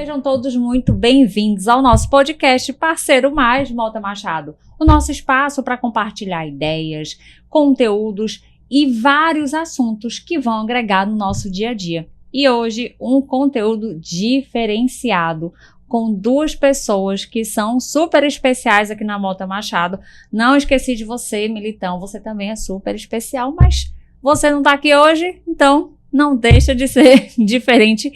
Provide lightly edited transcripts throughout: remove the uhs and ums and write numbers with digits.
sejam todos muito bem-vindos ao nosso podcast Parceiro Mais Mota Machado, o nosso espaço para compartilhar ideias, conteúdos e vários assuntos que vão agregar no nosso dia a dia. E hoje, um conteúdo diferenciado com duas pessoas que são super especiais aqui na Mota Machado. Não esqueci de você, Militão, você também é super especial, mas você não está aqui hoje, então não deixa de ser diferente.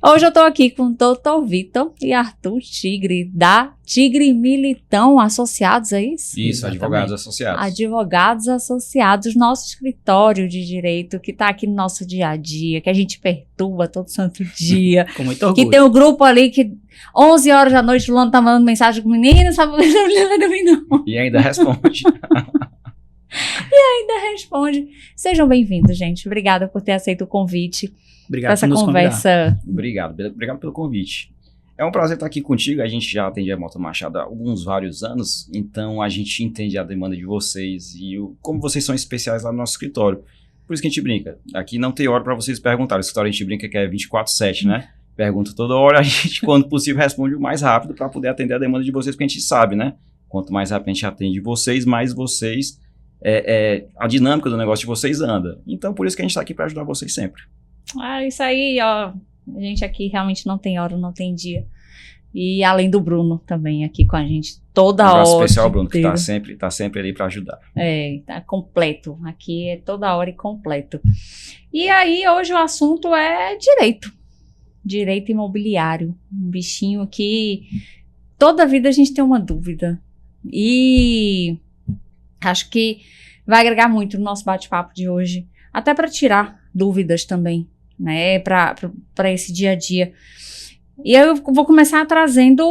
Hoje eu tô aqui com o Dr. Vitor e Arthur Tigre, da Tigre Militão Associados, é isso? Isso, advogados associados. Advogados associados, nosso escritório de direito que tá aqui no nosso dia a dia, que a gente perturba todo santo dia. Com muito orgulho. Que tem um grupo ali que 11 horas da noite o Luan tá mandando mensagem com o menino, sabe? Não. E ainda responde. Responde. Sejam bem-vindos, gente. Obrigada por ter aceito o convite. Obrigado essa conversa. Obrigado pelo convite. É um prazer estar aqui contigo. A gente já atende a Mota Machado há vários anos, então a gente entende a demanda de vocês e como vocês são especiais lá no nosso escritório. Por isso que a gente brinca. Aqui não tem hora para vocês perguntarem. O escritório a gente brinca que é 24/7, né? Pergunta toda hora, a gente, quando possível, responde o mais rápido para poder atender a demanda de vocês, porque a gente sabe, né? Quanto mais rápido a gente atende vocês, mais vocês... a dinâmica do negócio de vocês anda. Então, por isso que a gente está aqui para ajudar vocês sempre. Isso aí, ó. A gente aqui realmente não tem hora, não tem dia. E além do Bruno também aqui com a gente toda hora. Um especial ao Bruno, que tá sempre ali para ajudar. Tá completo. Aqui é toda hora e completo. E aí, hoje o assunto é direito. Direito imobiliário. Um bichinho que toda vida a gente tem uma dúvida. E... acho que vai agregar muito no nosso bate-papo de hoje, até para tirar dúvidas também, né, para esse dia a dia. E eu vou começar trazendo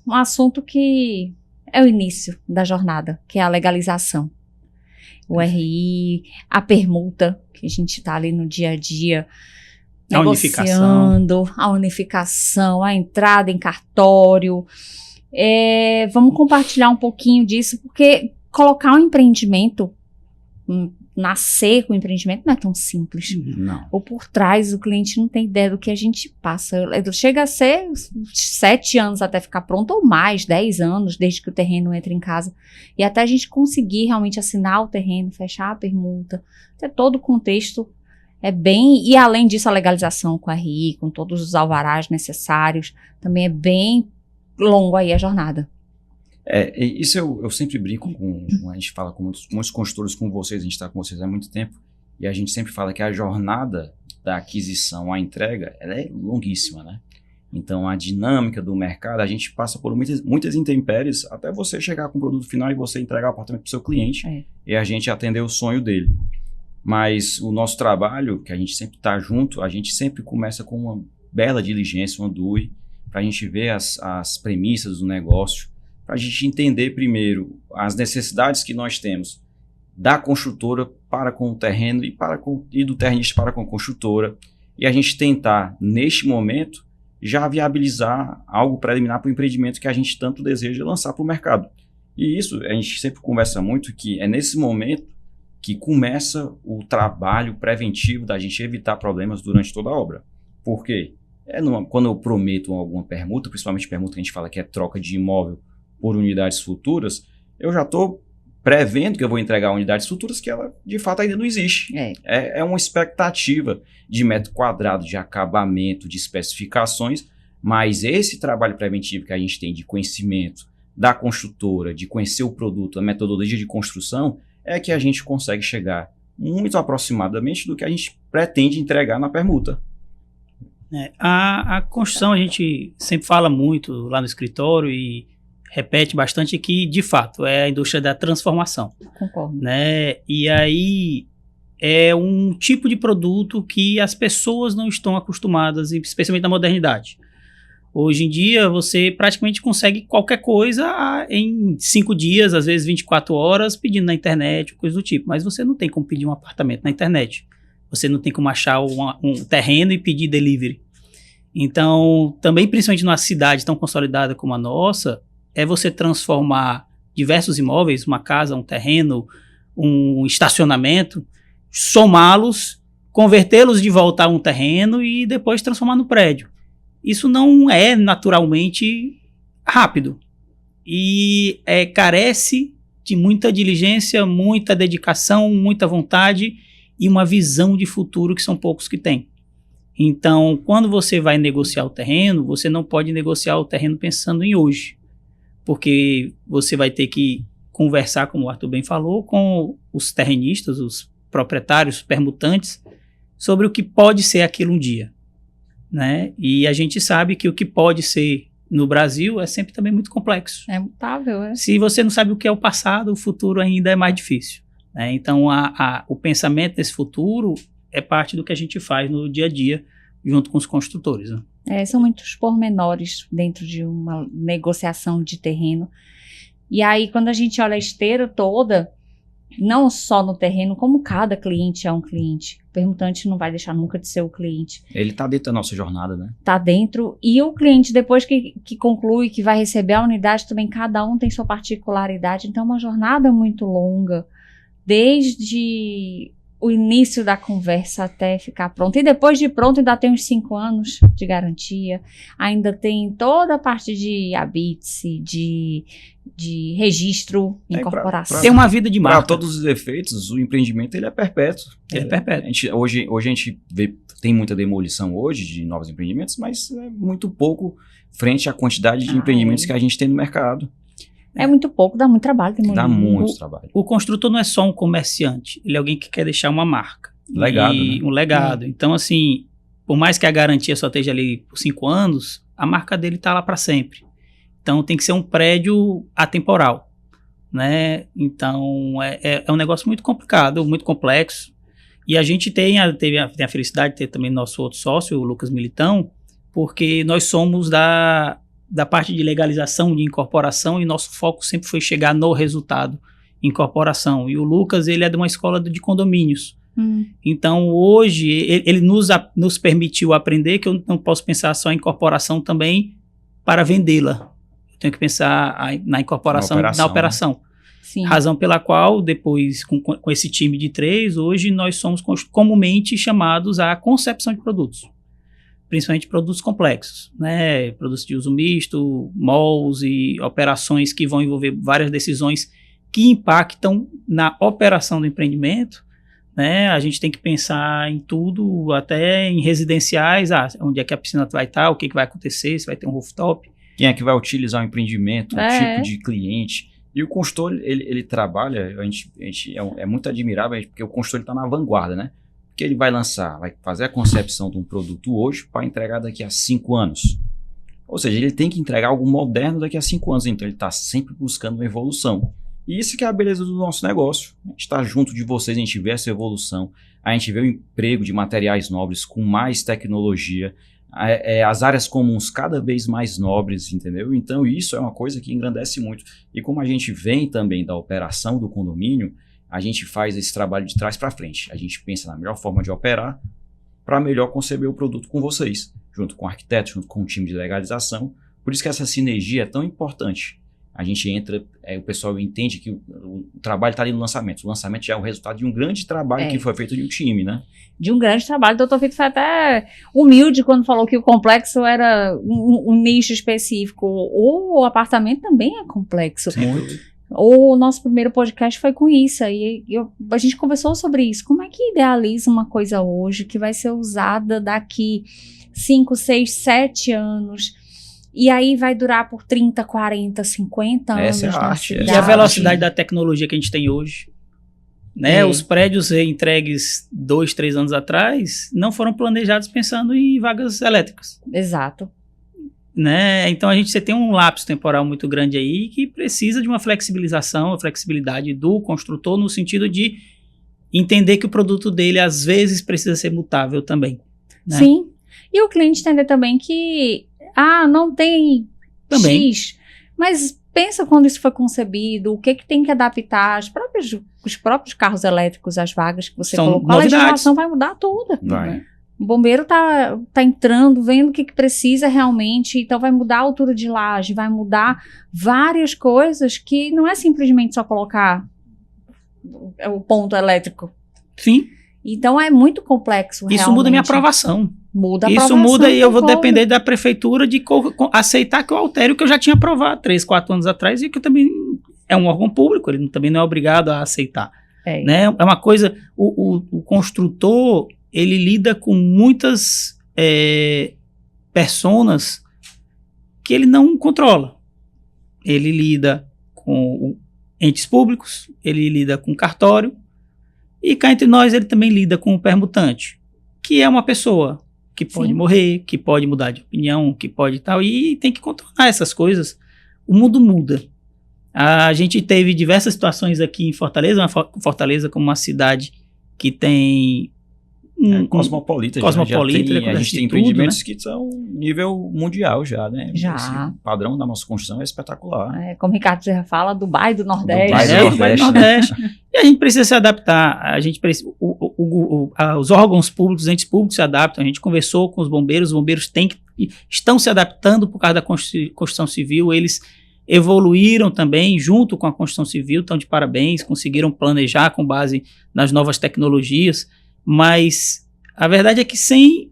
um assunto que é o início da jornada, que é a legalização. O RI, a permuta, que a gente está ali no dia a dia, negociando, a unificação, a entrada em cartório. Vamos compartilhar um pouquinho disso, porque colocar um empreendimento, nascer com o empreendimento não é tão simples. Não. Ou por trás, o cliente não tem ideia do que a gente passa. Chega a ser 7 anos até ficar pronto, ou mais, 10 anos, desde que o terreno entra em casa. E até a gente conseguir realmente assinar o terreno, fechar a permuta, ter todo o contexto é bem... E além disso, a legalização com a RI, com todos os alvarás necessários, também é bem longo aí a jornada. Isso eu sempre brinco a gente fala com muitos consultores como vocês, a gente está com vocês há muito tempo, e a gente sempre fala que a jornada da aquisição à entrega, ela é longuíssima, né? Então, a dinâmica do mercado, a gente passa por muitas intempéries até você chegar com o produto final e você entregar o apartamento para o seu cliente e a gente atender o sonho dele. Mas o nosso trabalho, que a gente sempre está junto, a gente sempre começa com uma bela diligência, uma DUI, para a gente ver as premissas do negócio, para a gente entender primeiro as necessidades que nós temos da construtora para com o terreno e do terrenista para com a construtora, e a gente tentar, neste momento, já viabilizar algo preliminar para o empreendimento que a gente tanto deseja lançar para o mercado. E isso, a gente sempre conversa muito que é nesse momento que começa o trabalho preventivo da gente evitar problemas durante toda a obra. Por quê? Quando eu prometo alguma permuta, principalmente permuta que a gente fala que é troca de imóvel por unidades futuras, eu já estou prevendo que eu vou entregar unidades futuras que ela, de fato, ainda não existe. É uma expectativa de metro quadrado, de acabamento, de especificações, mas esse trabalho preventivo que a gente tem de conhecimento da construtora, de conhecer o produto, a metodologia de construção, é que a gente consegue chegar muito aproximadamente do que a gente pretende entregar na permuta. A construção, a gente sempre fala muito lá no escritório e repete bastante que, de fato, é a indústria da transformação. Concordo. Né? E aí é um tipo de produto que as pessoas não estão acostumadas, especialmente na modernidade. Hoje em dia, você praticamente consegue qualquer coisa em 5 dias, às vezes 24 horas, pedindo na internet, coisa do tipo. Mas você não tem como pedir um apartamento na internet. Você não tem como achar um terreno e pedir delivery. Então, também, principalmente numa cidade tão consolidada como a nossa, é você transformar diversos imóveis, uma casa, um terreno, um estacionamento, somá-los, convertê-los de volta a um terreno e depois transformar no prédio. isso não é naturalmente rápido. E carece de muita diligência, muita dedicação, muita vontade e uma visão de futuro que são poucos que têm. Então, quando você vai negociar o terreno, você não pode negociar o terreno pensando em hoje, porque você vai ter que conversar, como o Arthur bem falou, com os terrenistas, os proprietários, os permutantes, sobre o que pode ser aquilo um dia, né? E a gente sabe que o que pode ser no Brasil é sempre também muito complexo. É mutável, é. Se você não sabe o que é o passado, o futuro ainda é mais difícil, né? Então, o pensamento desse futuro é parte do que a gente faz no dia a dia, junto com os construtores, né? São muitos pormenores dentro de uma negociação de terreno. E aí, quando a gente olha a esteira toda, não só no terreno, como cada cliente é um cliente. O permutante não vai deixar nunca de ser o cliente. Ele está dentro da nossa jornada, né? Está dentro. E o cliente, depois que conclui, que vai receber a unidade, também cada um tem sua particularidade. Então, é uma jornada muito longa, desde o início da conversa até ficar pronto. E depois de pronto, ainda tem uns 5 anos de garantia. Ainda tem toda a parte de habite, de registro, incorporação. Tem uma vida de marca. Para todos os efeitos, o empreendimento ele é perpétuo. Ele é perpétuo. Hoje a gente vê, tem muita demolição hoje de novos empreendimentos, mas é muito pouco frente à quantidade de empreendimentos que a gente tem no mercado. É muito pouco, dá muito trabalho. Dá muito trabalho. O construtor não é só um comerciante, ele é alguém que quer deixar uma marca. Legado, né? Um legado. Então, assim, por mais que a garantia só esteja ali por 5 anos, a marca dele está lá para sempre. Então, tem que ser um prédio atemporal, né? Então, é um negócio muito complicado, muito complexo. E a gente tem a felicidade de ter também nosso outro sócio, o Lucas Militão, porque nós somos da parte de legalização, de incorporação, e nosso foco sempre foi chegar no resultado, incorporação. E o Lucas, ele é de uma escola de condomínios. Então, hoje, ele nos permitiu aprender que eu não posso pensar só em incorporação também para vendê-la. Eu tenho que pensar na incorporação, na operação. Sim. Razão pela qual, depois, com esse time de 3, hoje nós somos comumente chamados à concepção de produtos. Principalmente produtos complexos, né? Produtos de uso misto, malls e operações que vão envolver várias decisões que impactam na operação do empreendimento, né? A gente tem que pensar em tudo, até em residenciais, onde é que a piscina vai estar, o que vai acontecer, se vai ter um rooftop. Quem é que vai utilizar o empreendimento, o tipo de cliente. E o consultor, ele trabalha, é muito admirável, porque o consultor está na vanguarda, né? Que ele vai lançar, vai fazer a concepção de um produto hoje para entregar daqui a 5 anos. Ou seja, ele tem que entregar algo moderno daqui a 5 anos, então ele está sempre buscando uma evolução. E isso que é a beleza do nosso negócio. A gente está junto de vocês, a gente vê essa evolução, a gente vê o emprego de materiais nobres com mais tecnologia, as áreas comuns cada vez mais nobres, entendeu? Então isso é uma coisa que engrandece muito. E como a gente vem também da operação do condomínio, a gente faz esse trabalho de trás para frente. A gente pensa na melhor forma de operar para melhor conceber o produto com vocês, junto com o arquiteto, junto com o time de legalização. Por isso que essa sinergia é tão importante. A gente entra, o pessoal entende que o trabalho está ali no lançamento. O lançamento já é o resultado de um grande trabalho que foi feito de um time, né? De um grande trabalho. O doutor Vitor foi até humilde quando falou que o complexo era um nicho específico. O apartamento também é complexo. Muito. O nosso primeiro podcast foi com isso, e a gente conversou sobre isso. Como é que idealiza uma coisa hoje que vai ser usada daqui 5, 6, 7 anos, e aí vai durar por 30, 40, 50 anos? Essa é a arte. E a velocidade da tecnologia que a gente tem hoje. Né? Os prédios entregues 2, 3 anos atrás não foram planejados pensando em vagas elétricas. Exato. Né? Então você tem um lapso temporal muito grande aí que precisa de uma flexibilização, uma flexibilidade do construtor no sentido de entender que o produto dele às vezes precisa ser mutável também. Né? Sim, e o cliente entender também que não tem também. X, mas pensa quando isso foi concebido, o que tem que adaptar, os próprios carros elétricos, as vagas que você colocou, novidades. A legislação vai mudar toda. Vai. O bombeiro tá entrando, vendo o que precisa realmente, então vai mudar a altura de laje, vai mudar várias coisas que não é simplesmente só colocar o ponto elétrico. Sim. Então é muito complexo, Isso realmente. muda a minha aprovação. Muda a Isso aprovação, muda e eu vou concordo. depender da prefeitura de aceitar que eu altere o que eu já tinha aprovado 3, 4 anos atrás e que eu também é um órgão público, ele também não é obrigado a aceitar. Né? É uma coisa, o construtor, ele lida com muitas personas que ele não controla. Ele lida com entes públicos, ele lida com cartório, e cá entre nós ele também lida com o permutante, que é uma pessoa que pode morrer, que pode mudar de opinião, que pode tal, e tem que controlar essas coisas. O mundo muda. A gente teve diversas situações aqui em Fortaleza, Fortaleza como uma cidade que tem cosmopolita. A gente tem empreendimentos, né, que são nível mundial já, né? Já. Esse padrão da nossa construção é espetacular. Como o Ricardo já fala, Dubai do Nordeste. Dubai do Nordeste. E a gente precisa se adaptar. A gente precisa, os órgãos públicos, os entes públicos se adaptam. A gente conversou com os bombeiros estão se adaptando por causa da Constituição Civil. Eles evoluíram também junto com a Constituição Civil, estão de parabéns, conseguiram planejar com base nas novas tecnologias, mas a verdade é que sem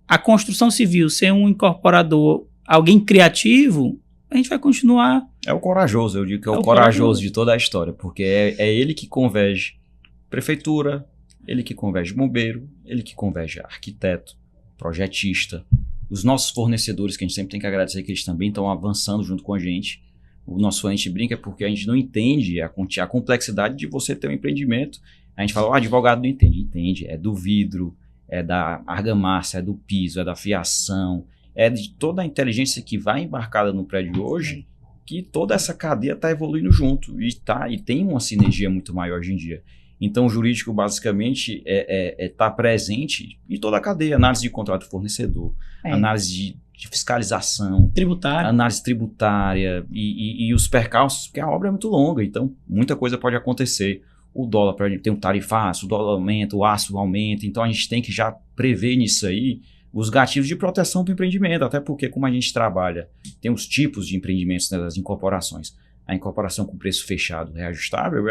a construção civil, sem um incorporador, alguém criativo, a gente vai continuar... É o corajoso, eu digo que é o corajoso de toda a história, porque é ele que converge prefeitura, ele que converge bombeiro, ele que converge arquiteto, projetista, os nossos fornecedores, que a gente sempre tem que agradecer que eles também estão avançando junto com a gente. O nosso a gente brinca porque a gente não entende a complexidade de você ter um empreendimento. A gente fala, o advogado não entende, é do vidro, é da argamassa, é do piso, é da fiação, é de toda a inteligência que vai embarcada no prédio hoje, que toda essa cadeia está evoluindo junto e tem uma sinergia muito maior hoje em dia. Então o jurídico basicamente está presente em toda a cadeia, análise de contrato de fornecedor, análise de fiscalização, análise tributária e os percalços, porque a obra é muito longa, então muita coisa pode acontecer. O dólar, para a gente ter um tarifaço, o dólar aumenta, o aço aumenta, então a gente tem que já prever nisso aí os gatilhos de proteção para o empreendimento, até porque como a gente trabalha, tem os tipos de empreendimentos, né, das incorporações. A incorporação com preço fechado reajustável,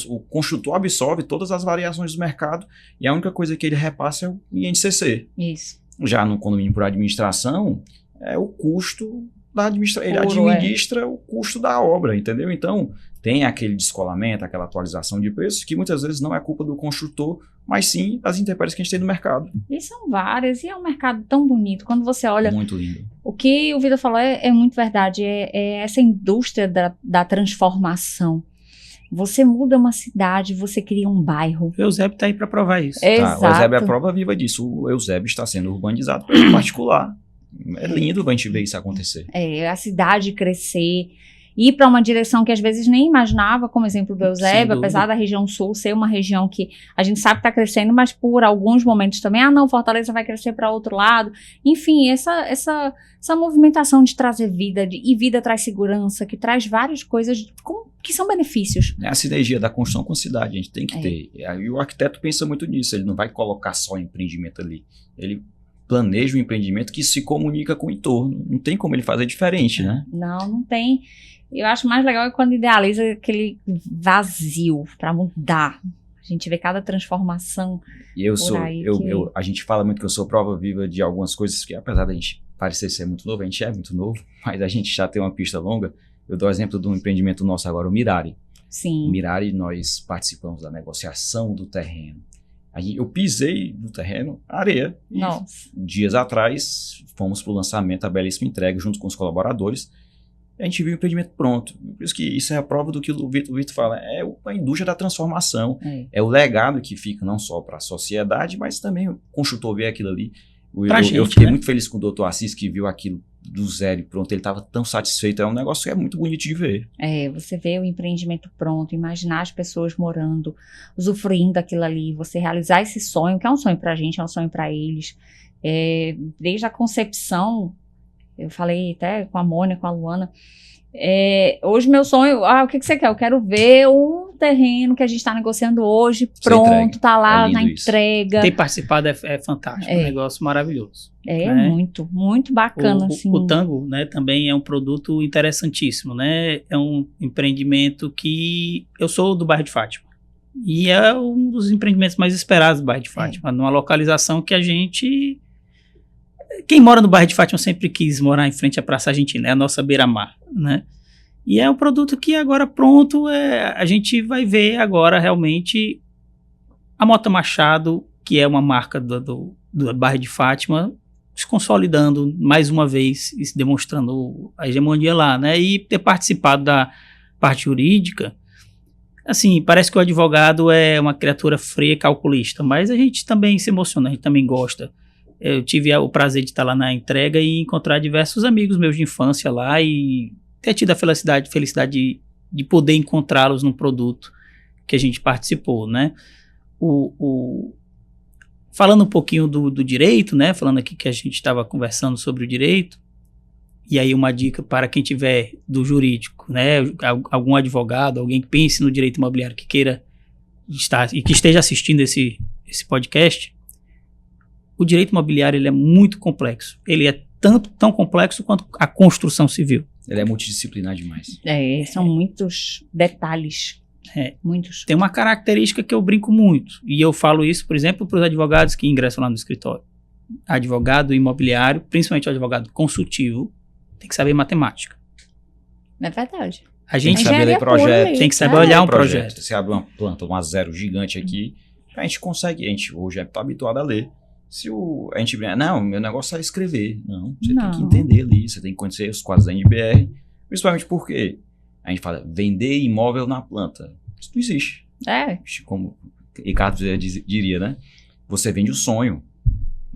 o construtor absorve todas as variações do mercado e a única coisa que ele repassa é o INCC. Isso. Já no condomínio por administração, é o custo da administração. Ele administra o custo da obra, entendeu? Então, tem aquele descolamento, aquela atualização de preços, que muitas vezes não é culpa do construtor, mas sim das intempéries que a gente tem no mercado. E são várias, e é um mercado tão bonito. Quando você olha... Muito lindo. O que o Vitor falou é muito verdade, é essa indústria da transformação. Você muda uma cidade, você cria um bairro. O Eusébio está aí para provar isso. Exato. O Eusébio é a prova viva disso. O Eusébio está sendo urbanizado para particular. É lindo a gente ver isso acontecer. A cidade crescer, ir para uma direção que às vezes nem imaginava, como exemplo do Eusébio, apesar da região sul ser uma região que a gente sabe que está crescendo, mas por alguns momentos também, Fortaleza vai crescer para outro lado. Enfim, essa movimentação de trazer vida, e vida traz segurança, que traz várias coisas que são benefícios. É a sinergia da construção com a cidade, a gente tem que ter. E o arquiteto pensa muito nisso, ele não vai colocar só empreendimento ali, ele planeja um empreendimento que se comunica com o entorno, não tem como ele fazer diferente, né? Não tem. Eu acho mais legal quando idealiza aquele vazio para mudar. A gente vê cada transformação. E a gente fala muito que eu sou prova viva de algumas coisas que, apesar da gente parecer ser muito novo, a gente é muito novo, mas a gente já tem uma pista longa. Eu dou exemplo de um empreendimento nosso agora, o Mirari. Sim. O Mirari, nós participamos da negociação do terreno. Eu pisei no terreno, areia. Nossa. Dias atrás, fomos para o lançamento, a belíssima entrega, junto com os colaboradores. A gente viu o empreendimento pronto. Por isso que isso é a prova do que o Vitor fala. É a indústria da transformação. É o legado que fica não só para a sociedade, mas também o construtor vê aquilo ali. Eu fiquei muito feliz com o doutor Assis, que viu aquilo do zero e pronto. Ele estava tão satisfeito. É um negócio que é muito bonito de ver. Você vê o empreendimento pronto, imaginar as pessoas morando, usufruindo daquilo ali, você realizar esse sonho, que é um sonho para a gente, é um sonho para eles. Desde a concepção, eu falei até com a Mônica, com a Luana, hoje meu sonho, o que você quer? Eu quero ver um terreno que a gente está negociando hoje, pronto, tá lá na entrega. Ter participado é fantástico, um negócio maravilhoso. Muito, muito bacana. O Tango, né, também é um produto interessantíssimo, né? É um empreendimento que eu sou do bairro de Fátima. E é um dos empreendimentos mais esperados do bairro de Fátima, numa localização que a gente... Quem mora no bairro de Fátima sempre quis morar em frente à Praça Argentina, é a nossa beira-mar, né? E é um produto que agora pronto, a gente vai ver agora realmente a Mota Machado, que é uma marca do bairro de Fátima, se consolidando mais uma vez e se demonstrando a hegemonia lá, né? E ter participado da parte jurídica, assim, parece que o advogado é uma criatura fria, calculista, mas a gente também se emociona, a gente também gosta. Eu tive o prazer de estar lá na entrega e encontrar diversos amigos meus de infância lá e ter tido a felicidade de poder encontrá-los num produto que a gente participou, né? Falando um pouquinho do direito, né? Falando aqui que a gente estava conversando sobre o direito, e aí uma dica para quem tiver do jurídico, né? Algum advogado, alguém que pense no direito imobiliário que queira estar e que esteja assistindo esse podcast, o direito imobiliário ele é muito complexo. Ele é tão complexo quanto a construção civil. Ele é multidisciplinar demais. São muitos detalhes. Muitos. Tem uma característica que eu brinco muito, e eu falo isso, por exemplo, para os advogados que ingressam lá no escritório. Advogado imobiliário, principalmente o advogado consultivo, tem que saber matemática. É verdade. A gente tem que saber ler projeto. Tem que saber olhar um projeto. Você abre uma planta, um A0 gigante aqui, a gente hoje está habituado a ler. Se a gente brinca, não, meu negócio é escrever. Não, você tem que entender ali, você tem que conhecer os quadros da NBR, principalmente porque a gente fala vender imóvel na planta. Isso não existe. Como Ricardo diria, né? Você vende o sonho,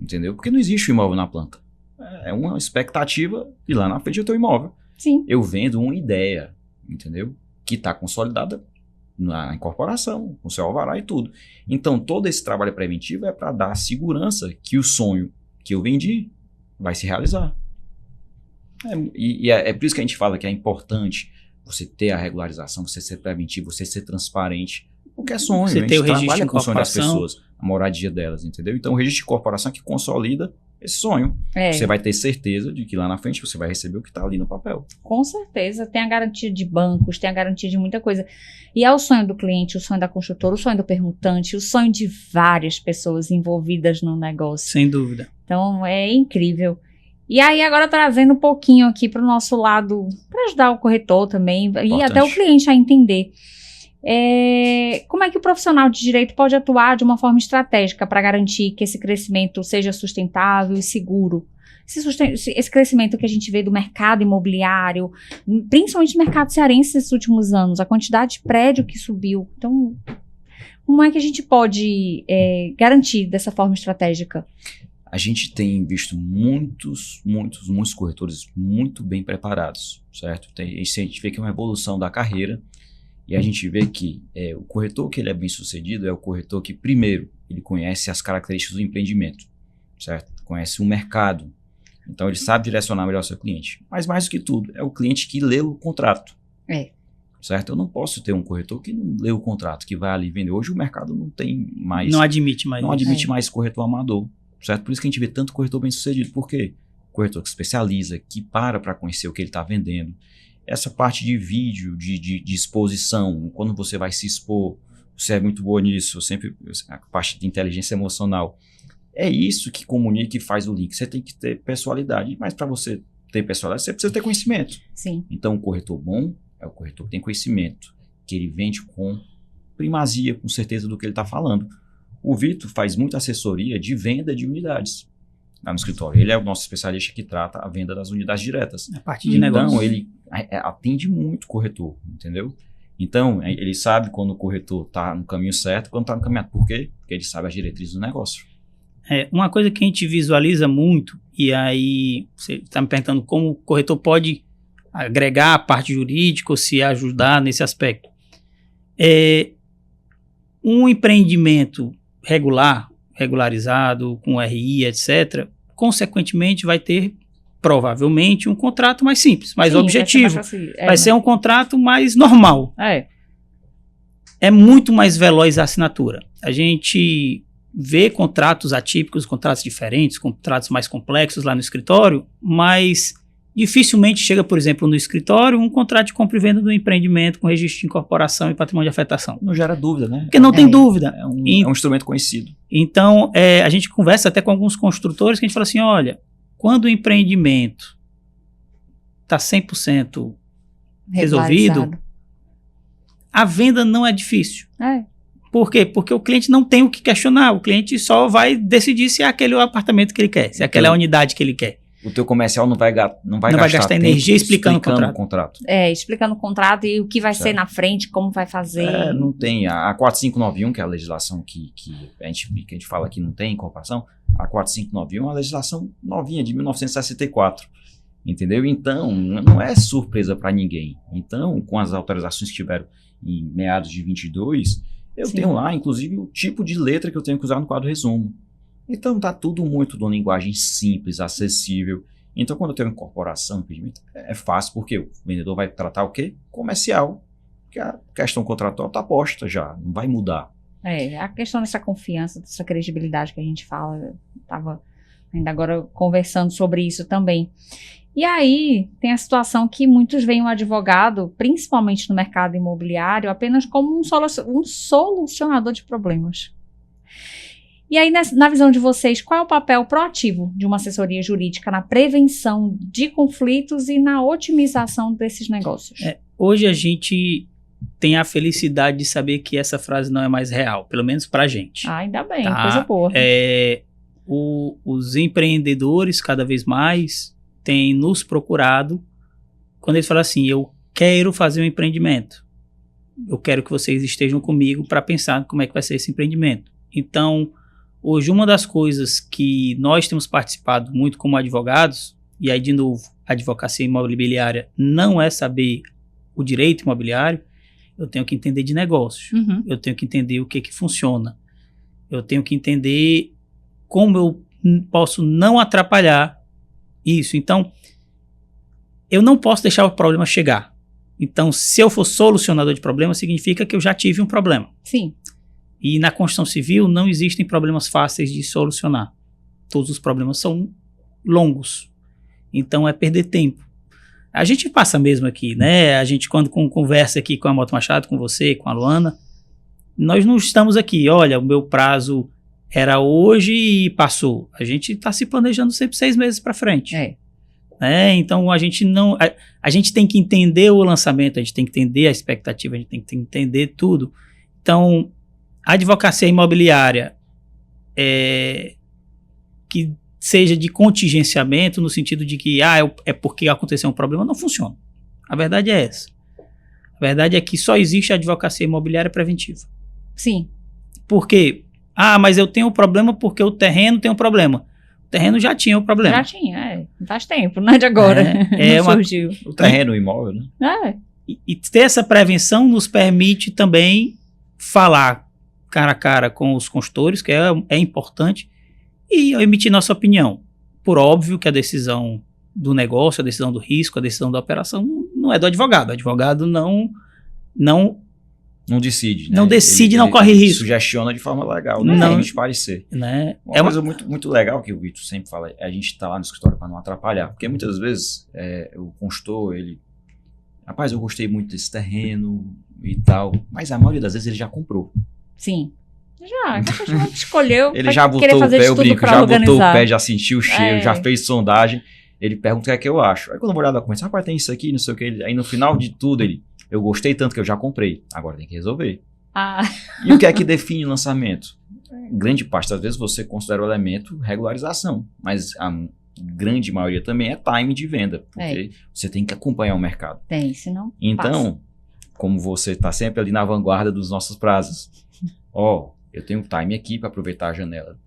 entendeu? Porque não existe o imóvel na planta. É uma expectativa e lá na frente eu tenho imóvel. Sim. Eu vendo uma ideia, entendeu? Que está consolidada na incorporação, com seu alvará e tudo. Então, todo esse trabalho preventivo é para dar segurança que o sonho que eu vendi vai se realizar. É por isso que a gente fala que é importante você ter a regularização, você ser preventivo, você ser transparente, porque é sonho. Você a gente ter o registro trabalha de com o sonho das incorporação. pessoas, a moradia delas, entendeu? Então, o registro de incorporação é que consolida esse sonho. Você vai ter certeza de que lá na frente você vai receber o que está ali no papel. Com certeza. Tem a garantia de bancos, tem a garantia de muita coisa. E é o sonho do cliente, o sonho da construtora, o sonho do permutante, o sonho de várias pessoas envolvidas no negócio. Sem dúvida. Então, é incrível. E aí, agora trazendo um pouquinho aqui para o nosso lado, para ajudar o corretor também, e até o cliente a entender. Como é que o profissional de direito pode atuar de uma forma estratégica para garantir que esse crescimento seja sustentável e seguro? Esse crescimento que a gente vê do mercado imobiliário, principalmente no mercado cearense nesses últimos anos, a quantidade de prédio que subiu. Então, como é que a gente pode garantir dessa forma estratégica? A gente tem visto muitos corretores muito bem preparados, certo? A gente vê que é uma evolução da carreira. E a gente vê que o corretor que ele é bem sucedido é o corretor que, primeiro, ele conhece as características do empreendimento, certo? Conhece o mercado. Então, ele sabe direcionar melhor o seu cliente. Mas, mais do que tudo, é o cliente que lê o contrato. Certo? Eu não posso ter um corretor que não lê o contrato, que vai ali vender. Hoje o mercado não tem mais... Não admite mais corretor amador, certo? Por isso que a gente vê tanto corretor bem sucedido. Por quê? Corretor que especializa, que para conhecer o que ele está vendendo. Essa parte de vídeo, de exposição, quando você vai se expor, você é muito boa nisso, a parte de inteligência emocional. É isso que comunica e faz o link. Você tem que ter personalidade, mas para você ter personalidade, você precisa ter conhecimento. Sim. Então, o corretor bom é o corretor que tem conhecimento, que ele vende com primazia, com certeza do que ele está falando. O Vitor faz muita assessoria de venda de unidades lá no escritório. Ele é o nosso especialista que trata a venda das unidades diretas. A parte de negócio. Então, ele atende muito corretor, entendeu? Então, ele sabe quando o corretor está no caminho certo, quando está no caminho errado. Por quê? Porque ele sabe as diretrizes do negócio. Uma coisa que a gente visualiza muito, e aí você está me perguntando como o corretor pode agregar a parte jurídica ou se ajudar nesse aspecto. Um empreendimento regularizado, com RI, etc., consequentemente vai ter provavelmente um contrato mais simples, mais objetivo. Vai ser um contrato mais normal. É muito mais veloz a assinatura. A gente vê contratos atípicos, contratos diferentes, contratos mais complexos lá no escritório, mas Dificilmente chega, por exemplo, no escritório, um contrato de compra e venda do empreendimento com registro de incorporação e patrimônio de afetação. Não gera dúvida, né? Porque não tem dúvida. É um instrumento conhecido. Então, a gente conversa até com alguns construtores que a gente fala assim, olha, quando o empreendimento está 100% resolvido, a venda não é difícil. Por quê? Porque o cliente não tem o que questionar, o cliente só vai decidir se é aquele o apartamento que ele quer, se é aquela unidade que ele quer. O teu comercial não vai gastar energia explicando o contrato. Explicando o contrato e o que vai ser na frente, como vai fazer. Não tem. A 4591, que é a legislação que a gente fala que não tem incorporação, a 4591 é uma legislação novinha, de 1964. Entendeu? Então, não é surpresa para ninguém. Então, com as autorizações que tiveram em meados de 22, eu tenho lá, inclusive, o tipo de letra que eu tenho que usar no quadro resumo. Então tá tudo muito de uma linguagem simples, acessível. Então quando eu tenho incorporação, impedimento, é fácil, porque o vendedor vai tratar o quê? Comercial. Porque a questão contratual tá posta já, não vai mudar. A questão dessa confiança, dessa credibilidade que a gente fala, eu tava ainda agora conversando sobre isso também. E aí tem a situação que muitos veem o advogado, principalmente no mercado imobiliário, apenas como um solucionador de problemas. E aí, na visão de vocês, qual é o papel proativo de uma assessoria jurídica na prevenção de conflitos e na otimização desses negócios? Hoje a gente tem a felicidade de saber que essa frase não é mais real, pelo menos pra gente. Ainda bem, coisa boa. Os empreendedores, cada vez mais, têm nos procurado quando eles falam assim, eu quero fazer um empreendimento. Eu quero que vocês estejam comigo para pensar como é que vai ser esse empreendimento. Então, hoje, uma das coisas que nós temos participado muito como advogados, e aí, de novo, a advocacia imobiliária não é saber o direito imobiliário, eu tenho que entender de negócios, eu tenho que entender o que funciona, eu tenho que entender como eu posso não atrapalhar isso. Então, eu não posso deixar o problema chegar. Então, se eu for solucionador de problemas, significa que eu já tive um problema. Sim. E na construção civil não existem problemas fáceis de solucionar. Todos os problemas são longos. Então é perder tempo. A gente passa mesmo aqui, né? A gente quando conversa aqui com a Mota Machado, com você, com a Luana, nós não estamos aqui, olha, o meu prazo era hoje e passou. A gente está se planejando sempre 6 meses para frente. Então a gente não... A gente tem que entender o lançamento, a gente tem que entender a expectativa, a gente tem que entender tudo. Então... A advocacia imobiliária que seja de contingenciamento, no sentido de que é porque aconteceu um problema, não funciona. A verdade é essa. A verdade é que só existe a advocacia imobiliária preventiva. Sim. Por quê? Mas eu tenho um problema porque o terreno tem um problema. O terreno já tinha o problema. Já tinha, faz tempo, não é de agora. Não surgiu. O terreno, o imóvel, né? E ter essa prevenção nos permite também falar cara a cara com os consultores, que é importante, e emitir nossa opinião. Por óbvio que a decisão do negócio, a decisão do risco, a decisão da operação não é do advogado. O advogado não decide, né? Não decide, não corre risco. Sugestiona de forma legal, né? Não emite parecer. Né? Uma coisa muito, muito legal que o Vitor sempre fala, a gente está lá no escritório para não atrapalhar, porque muitas vezes o consultor, rapaz, eu gostei muito desse terreno e tal, mas a maioria das vezes ele já comprou. Sim. Já escolheu. Ele já botou o pé, eu brinco, já botou o pé, já sentiu o cheiro, já fez sondagem. Ele pergunta o que é que eu acho. Aí quando eu vou olhar o documento, rapaz, tem isso aqui, não sei o que. Aí no final de tudo, eu gostei tanto que eu já comprei. Agora tem que resolver. E o que é que define o lançamento? Grande parte das vezes você considera o elemento regularização, mas a grande maioria também é time de venda, porque você tem que acompanhar o mercado. Senão então, como você está sempre ali na vanguarda dos nossos prazos, eu tenho time aqui para aproveitar a janela,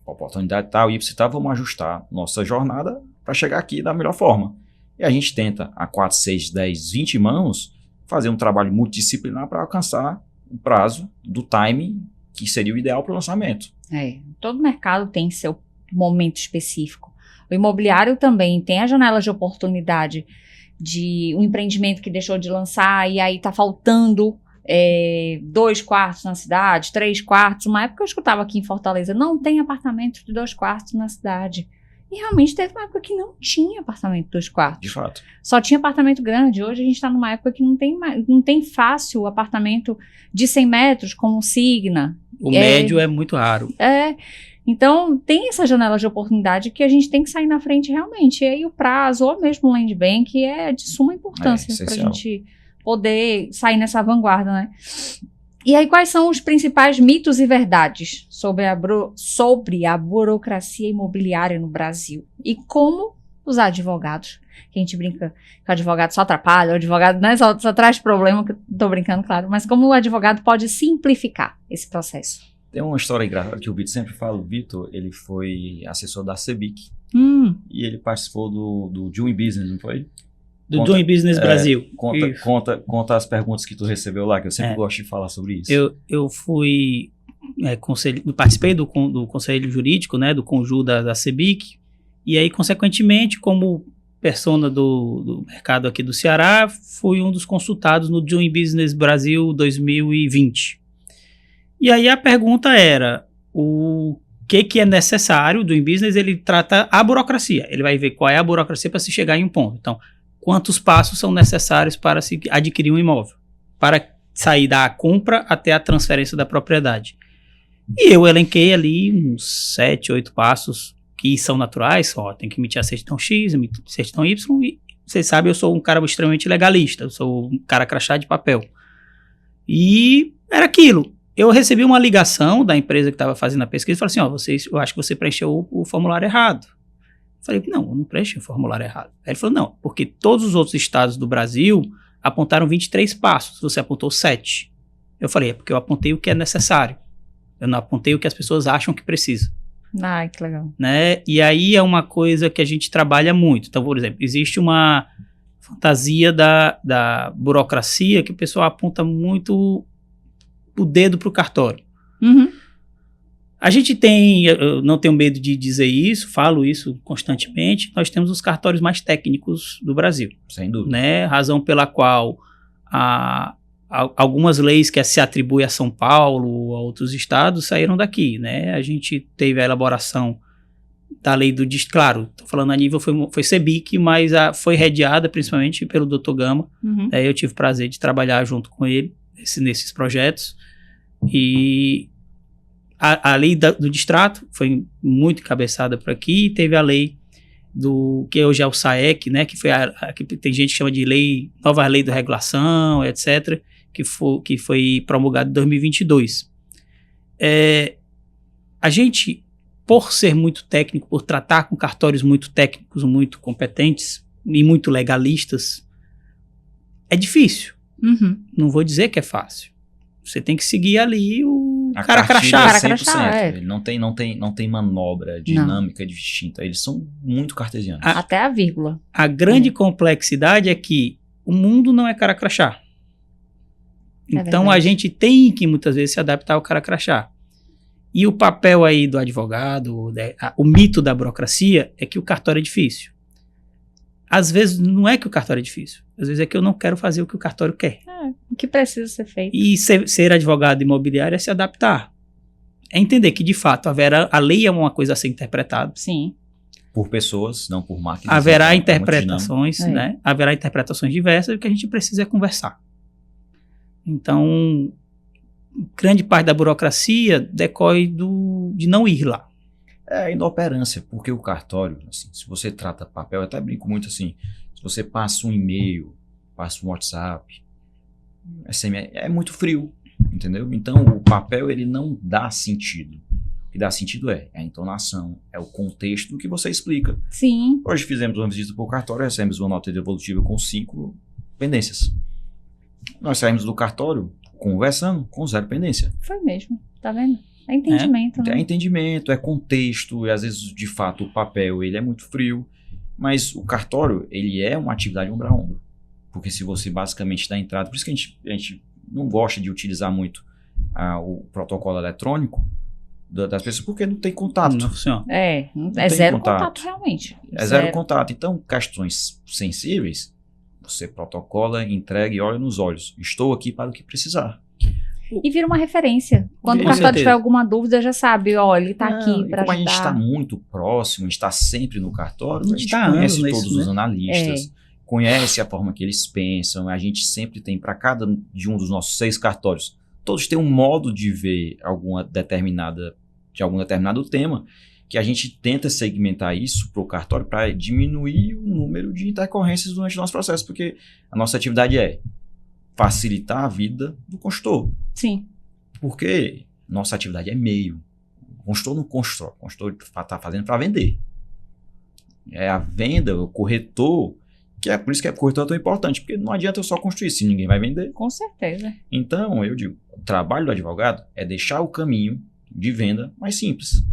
a oportunidade tal, y tal, vamos ajustar nossa jornada para chegar aqui da melhor forma. E a gente tenta, a 4, 6, 10, 20 mãos, fazer um trabalho multidisciplinar para alcançar o prazo do time que seria o ideal para o lançamento. Todo mercado tem seu momento específico. O imobiliário também tem as janelas de oportunidade de um empreendimento que deixou de lançar e aí está faltando 2 quartos na cidade, 3 quartos. Uma época eu escutava aqui em Fortaleza, não tem apartamento de 2 quartos na cidade. E realmente teve uma época que não tinha apartamento 2 quartos. De fato. Só tinha apartamento grande. Hoje a gente está numa época que não tem fácil apartamento de 100 metros, como o Signa. O médio é muito raro. Então, tem essa janela de oportunidade que a gente tem que sair na frente realmente. E aí o prazo, ou mesmo o land bank, é de suma importância para a gente poder sair nessa vanguarda, né? E aí, quais são os principais mitos e verdades sobre a burocracia imobiliária no Brasil? E como os advogados, que a gente brinca que o advogado só atrapalha, o advogado, né, só traz problema, que eu tô brincando, claro, mas como o advogado pode simplificar esse processo? Tem uma história engraçada que o Vitor sempre fala. O Vitor, ele foi assessor da CEBIC e ele participou do Doing Business, não foi? Do Doing Business Brasil. Conta as perguntas que tu recebeu lá, que eu sempre gosto de falar sobre isso. Eu fui participei do conselho jurídico, né, do Conju da CEBIC, e aí, consequentemente, como persona do mercado aqui do Ceará, fui um dos consultados no Doing Business Brasil 2020. E aí a pergunta era, o que é necessário? O Doing Business, ele trata a burocracia, ele vai ver qual é a burocracia para se chegar em um ponto. Então, quantos passos são necessários para se adquirir um imóvel, para sair da compra até a transferência da propriedade. E eu elenquei ali uns 7, 8 passos que são naturais, tem que emitir a certidão X, emitir a certidão Y, e vocês sabem, eu sou um cara extremamente legalista, eu sou um cara crachá de papel. E era aquilo. Eu recebi uma ligação da empresa que estava fazendo a pesquisa e falou assim, eu acho que você preencheu o formulário errado. Falei, não, eu não preenchi o formulário errado. Aí ele falou, não, porque todos os outros estados do Brasil apontaram 23 passos, você apontou 7. Eu falei, é porque eu apontei o que é necessário. Eu não apontei o que as pessoas acham que precisa. Ai, que legal. Né? E aí é uma coisa que a gente trabalha muito. Então, por exemplo, existe uma fantasia da burocracia que o pessoal aponta muito o dedo para o cartório. A gente tem, eu não tenho medo de dizer isso, falo isso constantemente, nós temos os cartórios mais técnicos do Brasil. Sem dúvida. Né? Razão pela qual algumas leis que se atribuem a São Paulo ou a outros estados saíram daqui. Né? A gente teve a elaboração da lei do distrito, claro, estou falando a nível, foi CEBIC, mas foi redeada principalmente pelo Dr. Gama. Eu tive o prazer de trabalhar junto com ele nesses projetos. E a lei do distrato foi muito encabeçada por aqui, teve a lei que hoje é o SAEC, né, que tem gente que chama de nova lei de regulação, etc., que foi promulgada em 2022. A gente, por ser muito técnico, por tratar com cartórios muito técnicos, muito competentes e muito legalistas, é difícil. Não vou dizer que é fácil. Você tem que seguir ali o cara crachá. 100%. Não tem manobra dinâmica distinta. Eles são muito cartesianos. Até a vírgula. A grande complexidade é que o mundo não é cara crachá. Então a gente tem que muitas vezes se adaptar ao cara crachá. E o papel aí do advogado, o mito da burocracia é que o cartório é difícil. Às vezes não é que o cartório é difícil. Às vezes é que eu não quero fazer o que o cartório quer. O que precisa ser feito. E ser advogado imobiliário é se adaptar. É entender que, de fato, a lei é uma coisa a ser interpretada. Sim. Por pessoas, não por máquinas. Haverá interpretações, né? Haverá interpretações diversas e o que a gente precisa é conversar. Então, grande parte da burocracia decorre de não ir lá. É a inoperância, porque o cartório, assim, se você trata papel, eu até brinco muito assim, se você passa um e-mail, passa um WhatsApp, SMS, é muito frio, entendeu? Então o papel, ele não dá sentido. O que dá sentido é a entonação, é o contexto do que você explica. Sim. Hoje fizemos uma visita para o cartório, recebemos uma nota devolutiva com 5 pendências. Nós saímos do cartório conversando com 0 pendência. Foi mesmo, tá vendo? É entendimento, né? É entendimento, é contexto, e às vezes, de fato, o papel, ele é muito frio, mas o cartório, ele é uma atividade ombro a ombro, porque se você basicamente dá entrada, por isso que a gente não gosta de utilizar muito o protocolo eletrônico das pessoas, porque não tem contato. Não funciona. É zero contato realmente. É zero contato. Então, questões sensíveis, você protocola, entrega e olha nos olhos. Estou aqui para o que precisar. E vira uma referência. Quando o Com cartório certeza. tiver alguma dúvida, já sabe, ó, ele tá aqui E para como a gente está ajudar. muito próximo, a gente está sempre no cartório, A a gente gente tá há conhece anos todos nisso, os né? analistas, conhece a forma que eles pensam, a gente sempre tem, para cada de um dos nossos 6 cartórios, todos têm um modo de ver de algum determinado tema, que a gente tenta segmentar isso para o cartório para diminuir o número de intercorrências durante o nosso processo, porque a nossa atividade é facilitar a vida do consultor. Sim. Porque nossa atividade é meio. O consultor não constrói. O consultor está fazendo para vender. É a venda, o corretor, que é por isso que o corretor é tão importante, porque não adianta eu só construir se ninguém vai vender. Com certeza. Então, eu digo, o trabalho do advogado é deixar o caminho de venda mais simples.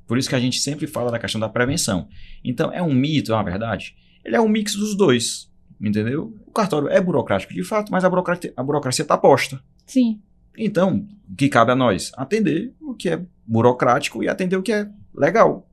Por isso que a gente sempre fala da questão da prevenção. Então, é um mito, é uma verdade? Ele é um mix dos dois, entendeu? O cartório é burocrático de fato, mas a burocracia está posta. Sim. Então, o que cabe a nós? Atender o que é burocrático e atender o que é legal.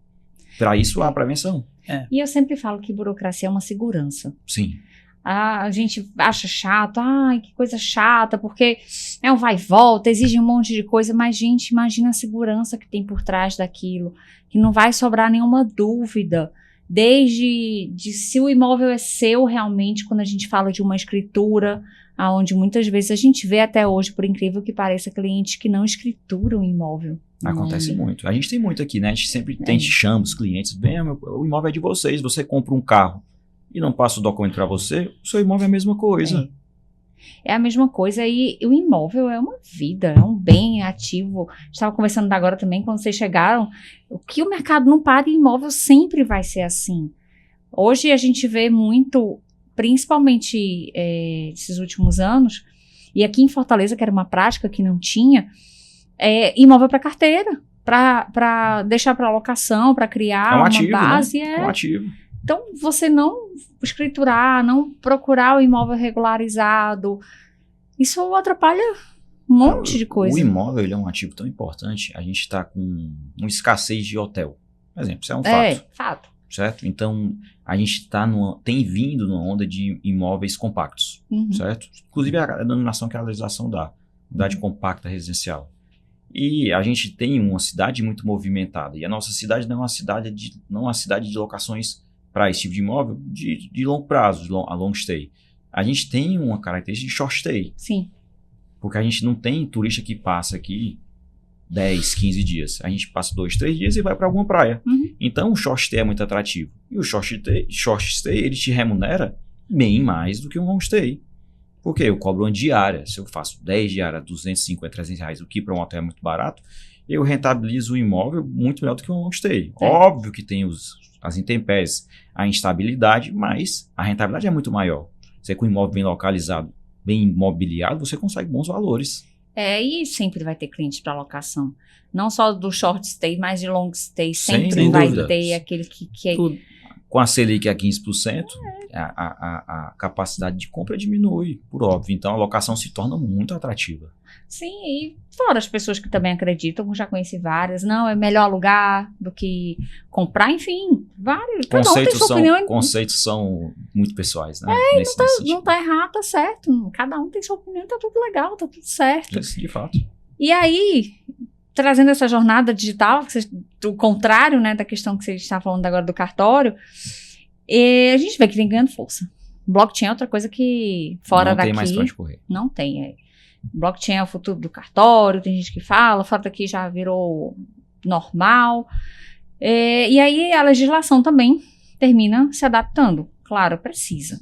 Para isso, há prevenção. E eu sempre falo que burocracia é uma segurança. Sim. A gente acha chato, ai, que coisa chata, porque é um vai e volta, exige um monte de coisa, mas, gente, imagina a segurança que tem por trás daquilo, que não vai sobrar nenhuma dúvida, desde se o imóvel é seu realmente, quando a gente fala de uma escritura, onde muitas vezes a gente vê até hoje, por incrível que pareça, clientes que não escrituram o imóvel. Acontece muito. A gente tem muito aqui, né? A gente sempre chama os clientes, vem, o imóvel é de vocês, você compra um carro e não passa o documento para você, o seu imóvel é a mesma coisa. É a mesma coisa e o imóvel é uma vida, é um bem ativo. Estava conversando agora também, quando vocês chegaram, o que o mercado não para em imóvel sempre vai ser assim. Hoje a gente vê muito, principalmente esses últimos anos, e aqui em Fortaleza, que era uma prática que não tinha, imóvel para carteira, para deixar para locação, para criar uma ativo, base. né? É um ativo. Então, você não escriturar, não procurar o imóvel regularizado, isso atrapalha um monte de coisa. O imóvel ele é um ativo tão importante, a gente está com uma escassez de hotel. Por exemplo, isso é um fato. Certo? Então, a gente tem vindo numa onda de imóveis compactos, certo? Inclusive a denominação que a legislação dá, unidade compacta residencial. E a gente tem uma cidade muito movimentada, e a nossa cidade não é uma cidade de locações para esse tipo de imóvel de longo prazo, a long stay. A gente tem uma característica de short stay. Sim. Porque a gente não tem turista que passa aqui 10, 15 dias. A gente passa 2, 3 dias e vai para alguma praia. Então o short stay é muito atrativo. E o short stay ele te remunera bem mais do que um long stay. Porque eu cobro uma diária. Se eu faço 10 diárias, 250, 300 reais, o que para um hotel é muito barato, eu rentabilizo o imóvel muito melhor do que um long stay. Óbvio que tem as intempéries, a instabilidade, mas a rentabilidade é muito maior. Você com o imóvel bem localizado, bem imobiliado, você consegue bons valores. E sempre vai ter cliente para locação. Não só do short stay, mas de long stay. Sempre Sem vai dúvida. ter aquele que é... Tudo. Com a Selic a 15%, a capacidade de compra diminui, por óbvio. Então a locação se torna muito atrativa. Sim, e fora as pessoas que também acreditam, já conheci várias, não, é melhor alugar do que comprar, enfim, vários. Cada um tem sua opinião. Conceitos são muito pessoais, né? Não tá errado, tá certo. Cada um tem sua opinião, tá tudo legal, tá tudo certo. De fato. E aí, trazendo essa jornada digital, o contrário, né, da questão que você está falando agora do cartório, a gente vê que vem ganhando força. Blockchain é outra coisa que fora daqui... Não tem mais pra onde correr. Não tem, Blockchain é o futuro do cartório, tem gente que fala, fora daqui já virou normal. E aí a legislação também termina se adaptando. Claro, precisa.